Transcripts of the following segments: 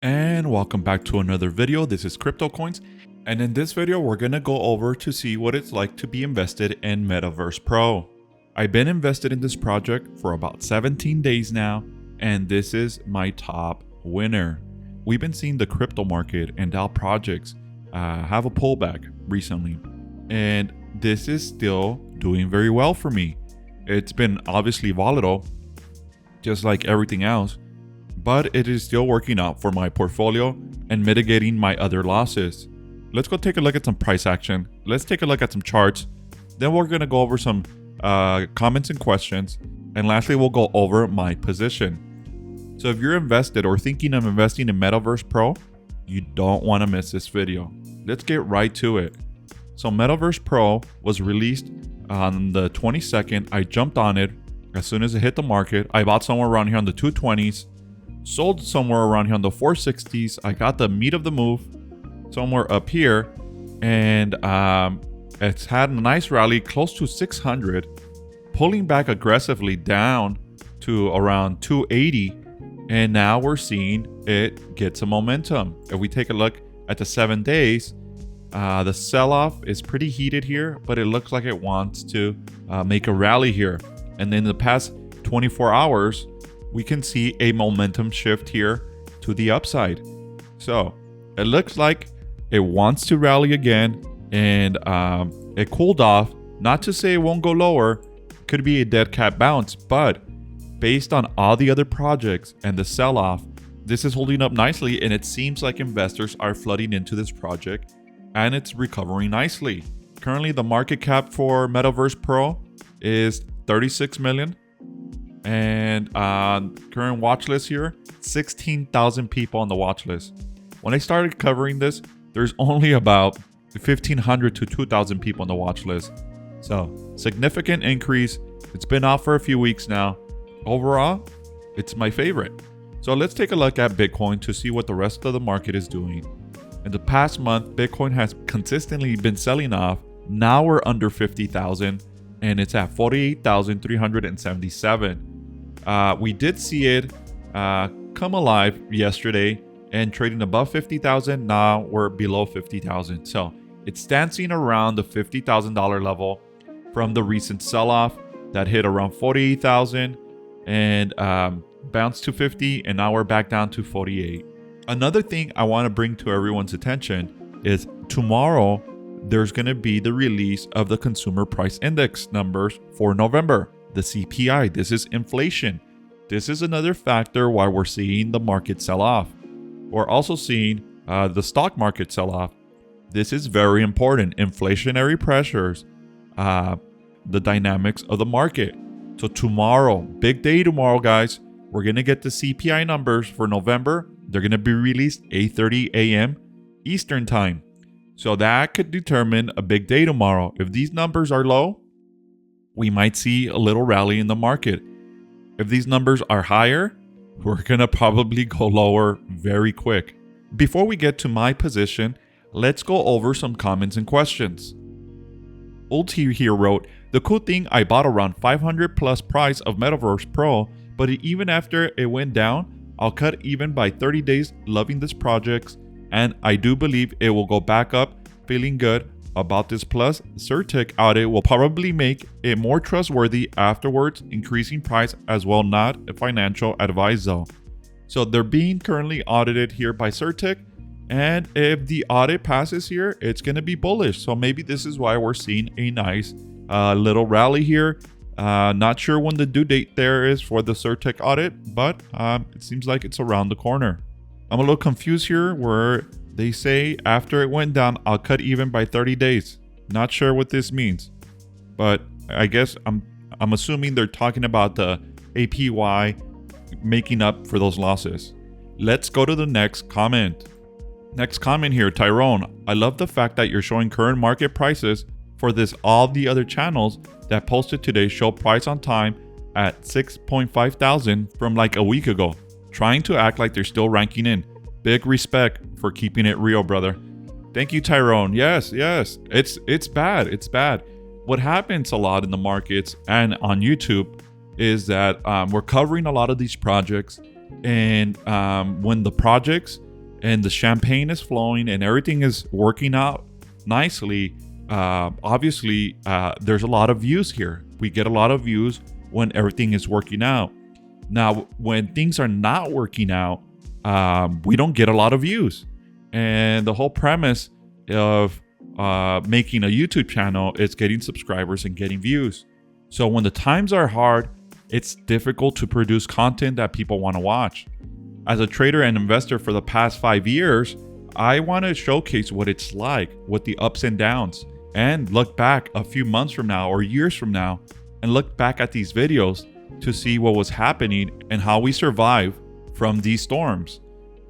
And welcome back to another video. This is Crypto Coins, and in this video we're gonna go over to see what it's like to be invested in Metaverse Pro. I've been invested in this project for about 17 days now, and this is my top winner. We've been seeing the crypto market and DAO projects have a pullback recently, and this is still doing very well for me. It's been obviously volatile, just like everything else, but it is still working out for my portfolio and mitigating my other losses. Let's go take a look at some price action. Let's take a look at some charts. Then we're going to go over some comments and questions. And lastly, we'll go over my position. So if you're invested or thinking of investing in Metaverse Pro, you don't want to miss this video. Let's get right to it. So Metaverse Pro was released on the 22nd. I jumped on it as soon as it hit the market. I bought somewhere around here on the 220s. Sold somewhere around here on the 460s. I got the meat of the move somewhere up here, and it's had a nice rally close to 600, pulling back aggressively down to around 280, and now we're seeing it get some momentum. If we take a look at the 7 days, the sell-off is pretty heated here, but it looks like it wants to make a rally here. And then the past 24 hours, we can see a momentum shift here to the upside. So it looks like it wants to rally again, and it cooled off. Not to say it won't go lower, could be a dead cat bounce, but based on all the other projects and the sell-off, this is holding up nicely, and it seems like investors are flooding into this project, and it's recovering nicely. Currently, the market cap for Metaverse Pro is 36 million. And current watch list here, 16,000 people on the watch list. When I started covering this, there's only about 1,500 to 2,000 people on the watch list. So significant increase. It's been out for a few weeks now. Overall, it's my favorite. So let's take a look at Bitcoin to see what the rest of the market is doing. In the past month, Bitcoin has consistently been selling off. Now we're under 50,000 and it's at 48,377. We did see it come alive yesterday and trading above 50,000. Now we're below 50,000. So it's dancing around the $50,000 level from the recent sell-off that hit around 48,000 and bounced to 50, and now we're back down to 48. Another thing I want to bring to everyone's attention is tomorrow there's going to be the release of the Consumer Price Index numbers for November. The CPI, this is inflation. This is another factor why we're seeing the market sell off. We're also seeing the stock market sell off. This is very important. Inflationary pressures, the dynamics of the market. So tomorrow, big day tomorrow, guys. We're going to get the CPI numbers for November. They're going to be released 8:30 a.m. Eastern time. So that could determine a big day tomorrow. If these numbers are low, we might see a little rally in the market. If these numbers are higher, we're going to probably go lower very quick. Before we get to my position, let's go over some comments and questions. Old T here wrote, "The cool thing, I bought around 500 plus price of Metaverse Pro, but even after it went down, I'll cut even by 30 days, loving this project, and I do believe it will go back up, feeling good about this. Plus, Certic audit will probably make it more trustworthy afterwards, increasing price as well, not a financial advice though." So they're being currently audited here by Certic, and if the audit passes here, it's going to be bullish. So maybe this is why we're seeing a nice little rally here. Not sure when the due date there is for the Certic audit, but it seems like it's around the corner. I'm a little confused here where they say after it went down, I'll cut even by 30 days. Not sure what this means, but I guess I'm assuming they're talking about the APY making up for those losses. Let's go to the next comment. Next comment here, Tyrone. "I love the fact that you're showing current market prices for this. All the other channels that posted today show price on time at 6.5 thousand from like a week ago, trying to act like they're still ranking in. Big respect for keeping it real, brother." Thank you, Tyrone. Yes. It's bad. It's bad. What happens a lot in the markets and on YouTube is that we're covering a lot of these projects, and when the projects and the champagne is flowing and everything is working out nicely, obviously there's a lot of views here. We get a lot of views when everything is working out. Now, when things are not working out, we don't get a lot of views. And the whole premise of making a YouTube channel is getting subscribers and getting views. So when the times are hard, it's difficult to produce content that people want to watch. As a trader and investor for the past 5 years, I want to showcase what it's like with the ups and downs, and look back a few months from now or years from now and look back at these videos to see what was happening and how we survive from these storms.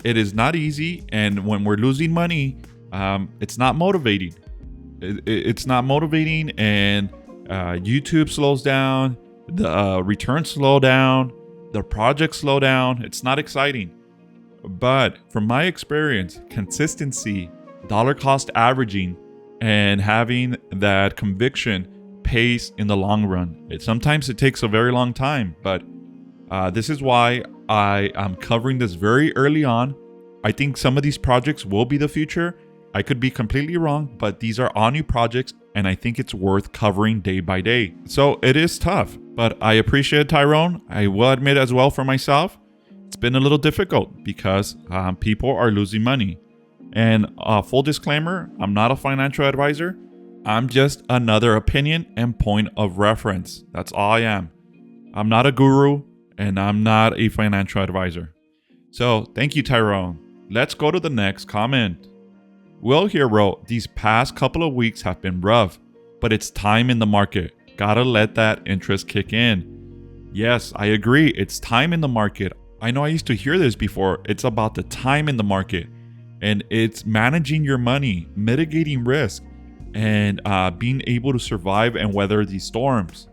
It is not easy, and when we're losing money, it's not motivating. It's not motivating, and YouTube slows down, the returns slow down, the projects slow down. It's not exciting. But from my experience, consistency, dollar cost averaging, and having that conviction pays in the long run. Sometimes it takes a very long time, but this is why I am covering this very early on. I think some of these projects will be the future. I could be completely wrong, but these are all new projects, and I think it's worth covering day by day. So it is tough, but I appreciate Tyrone. I will admit as well for myself, it's been a little difficult because people are losing money. And full disclaimer, I'm not a financial advisor. I'm just another opinion and point of reference. That's all I am. I'm not a guru, and I'm not a financial advisor. So thank you, Tyrone. Let's go to the next comment. Will here wrote, these past couple of weeks have been rough, but it's time in the market. Gotta let that interest kick in. Yes, I agree. It's time in the market. I know I used to hear this before. It's about the time in the market, and it's managing your money, mitigating risk, and being able to survive and weather these storms.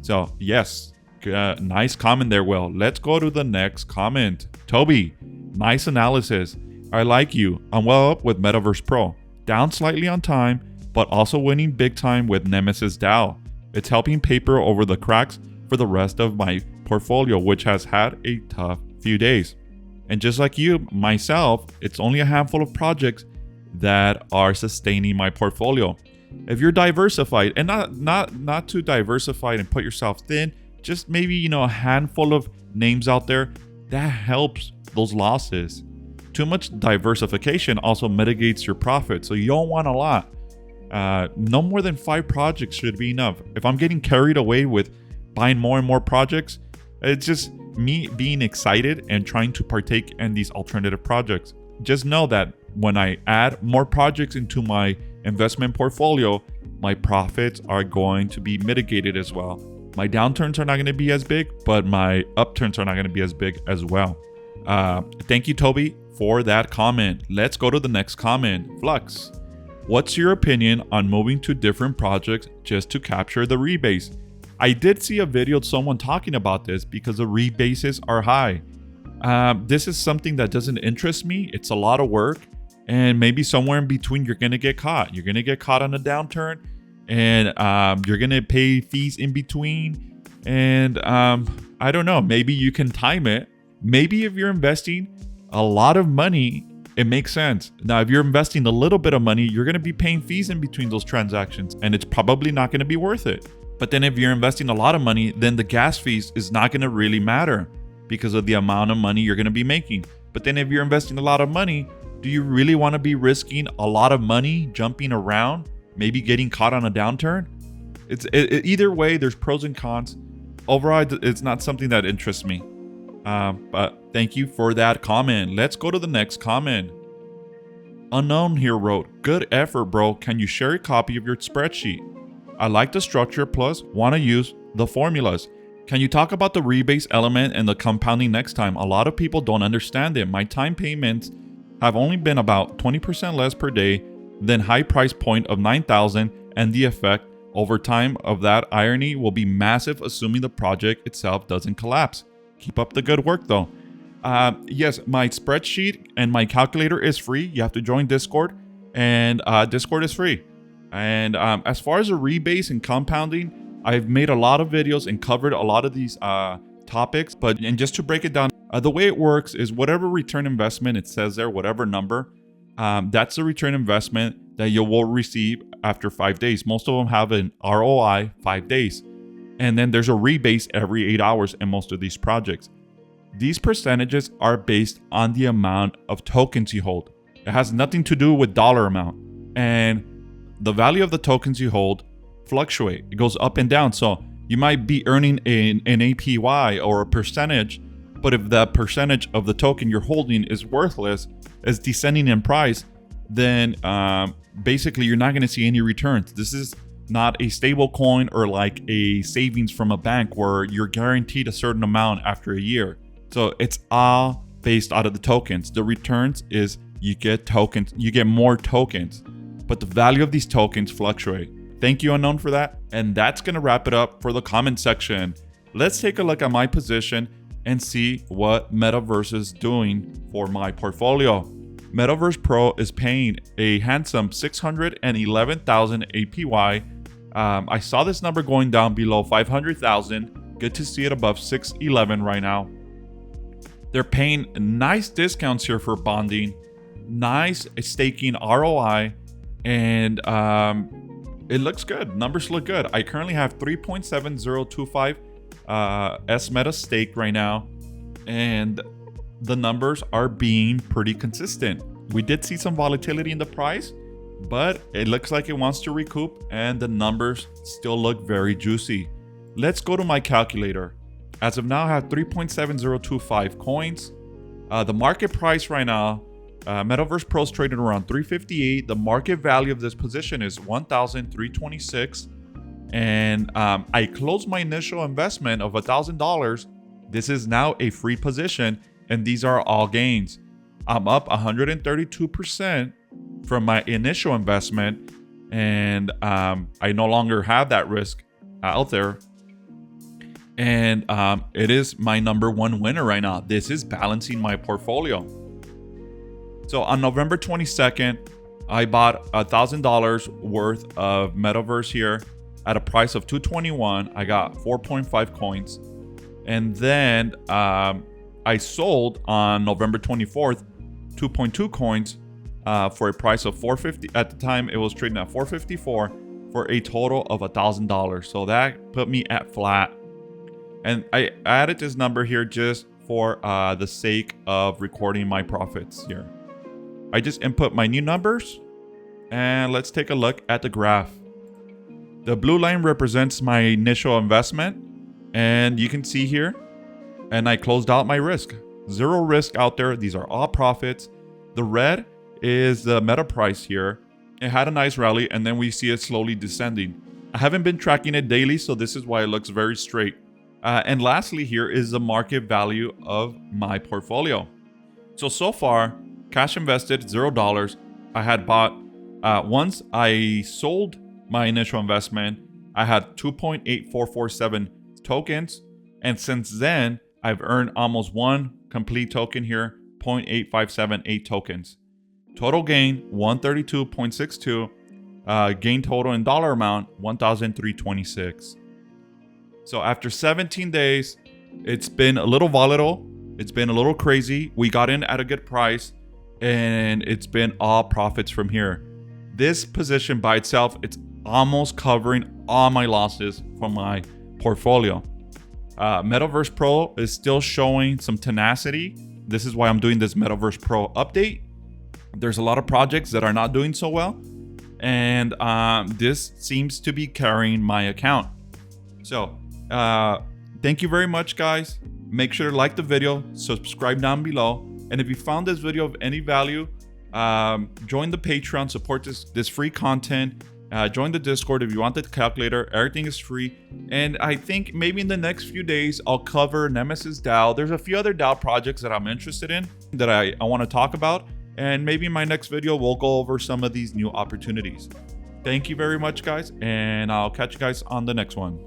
So yes, nice comment there, Will. Let's go to the next comment. Toby, nice analysis. I like you. I'm well up with Metaverse Pro. Down slightly on time, but also winning big time with Nemesis DAO. It's helping paper over the cracks for the rest of my portfolio, which has had a tough few days. And just like you, myself, it's only a handful of projects that are sustaining my portfolio. If you're diversified, and not too diversified and put yourself thin, just maybe, a handful of names out there, that helps those losses. Too much diversification also mitigates your profit, so you don't want a lot. No more than 5 projects should be enough. If I'm getting carried away with buying more and more projects, it's just me being excited and trying to partake in these alternative projects. Just know that when I add more projects into my investment portfolio, my profits are going to be mitigated as well. My downturns are not going to be as big, but my upturns are not going to be as big as well. Thank you, Toby, for that comment. Let's go to the next comment. Flux, what's your opinion on moving to different projects just to capture the rebase? I did see a video of someone talking about this because the rebases are high. This is something that doesn't interest me. It's a lot of work, and maybe somewhere in between you're going to get caught. You're going to get caught on a downturn, and you're going to pay fees in between. And I don't know, maybe you can time it. Maybe if you're investing a lot of money, it makes sense. Now, if you're investing a little bit of money, you're going to be paying fees in between those transactions, and it's probably not going to be worth it. But then if you're investing a lot of money, then the gas fees is not going to really matter because of the amount of money you're going to be making. But then if you're investing a lot of money, do you really want to be risking a lot of money jumping around, maybe getting caught on a downturn? Either way, there's pros and cons. Overall, it's not something that interests me. But thank you for that comment. Let's go to the next comment. Unknown here wrote, good effort, bro. Can you share a copy of your spreadsheet? I like the structure, plus want to use the formulas. Can you talk about the rebase element and the compounding next time? A lot of people don't understand it. My time payments have only been about 20% less per day than high price point of 9,000, and the effect over time of that irony will be massive, assuming the project itself doesn't collapse. Keep up the good work though. Yes, my spreadsheet and my calculator is free. You have to join Discord, and Discord is free. And as far as a rebase and compounding, I've made a lot of videos and covered a lot of these topics. And just to break it down, The way it works is whatever return investment it says there, whatever number, that's the return investment that you will receive after 5 days. Most of them have an ROI 5 days. And then there's a rebase every 8 hours in most of these projects. These percentages are based on the amount of tokens you hold. It has nothing to do with dollar amount. And the value of the tokens you hold fluctuate. It goes up and down. So you might be earning an APY or a percentage, but if the percentage of the token you're holding is worthless, is descending in price, then basically you're not going to see any returns. This is not a stable coin or like a savings from a bank where you're guaranteed a certain amount after a year. So it's all based out of the tokens. The returns is you get tokens, you get more tokens, but the value of these tokens fluctuate. Thank you, Unknown, for that. And that's going to wrap it up for the comment section. Let's take a look at my position and see what Metaverse is doing for my portfolio. Metaverse Pro is paying a handsome 611,000 APY. I saw this number going down below 500,000. Good to see it above 611 right now. They're paying nice discounts here for bonding, nice staking ROI, and it looks good. Numbers look good. I currently have 3.7025 S-Meta stake right now, and the numbers are being pretty consistent. We did see some volatility in the price, but it looks like it wants to recoup, and the numbers still look very juicy. Let's go to my calculator. As of now, I have 3.7025 coins. The market price right now, Metaverse Pro is trading around 358. The market value of this position is 1,326. And I closed my initial investment of $1,000. This is now a free position, and these are all gains. I'm up 132% from my initial investment, and I no longer have that risk out there. And it is my number one winner right now. This is balancing my portfolio. So on November 22nd, I bought $1,000 worth of Metaverse here at a price of $221. I got 4.5 coins. And then I sold on November 24th 2.2 coins for a price of $450. At the time, it was trading at $454 for a total of $1,000. So that put me at flat. And I added this number here just for the sake of recording my profits here. I just input my new numbers, and let's take a look at the graph. The blue line represents my initial investment, and you can see here, and I closed out my risk. Zero risk out there. These are all profits. The red is the meta price here. It had a nice rally, and then we see it slowly descending. I haven't been tracking it daily, so this is why it looks very straight. And lastly, here is the market value of my portfolio. So far, cash invested $0. I had bought, once I sold my initial investment, I had 2.8447 tokens. And since then, I've earned almost one complete token here, 0.8578 tokens. Total gain, 132.62. Gain total in dollar amount, 1,326. So after 17 days, it's been a little volatile. It's been a little crazy. We got in at a good price, and it's been all profits from here. This position by itself, it's almost covering all my losses from my portfolio. Metaverse Pro is still showing some tenacity. This is why I'm doing this Metaverse Pro update. There's a lot of projects that are not doing so well, and this seems to be carrying my account. So thank you very much, guys. Make sure to like the video, subscribe down below, and if you found this video of any value, join the Patreon, support this free content. Join the Discord if you want the calculator. Everything is free. And I think maybe in the next few days, I'll cover Nemesis DAO. There's a few other DAO projects that I'm interested in that I want to talk about. And maybe in my next video, we'll go over some of these new opportunities. Thank you very much, guys. And I'll catch you guys on the next one.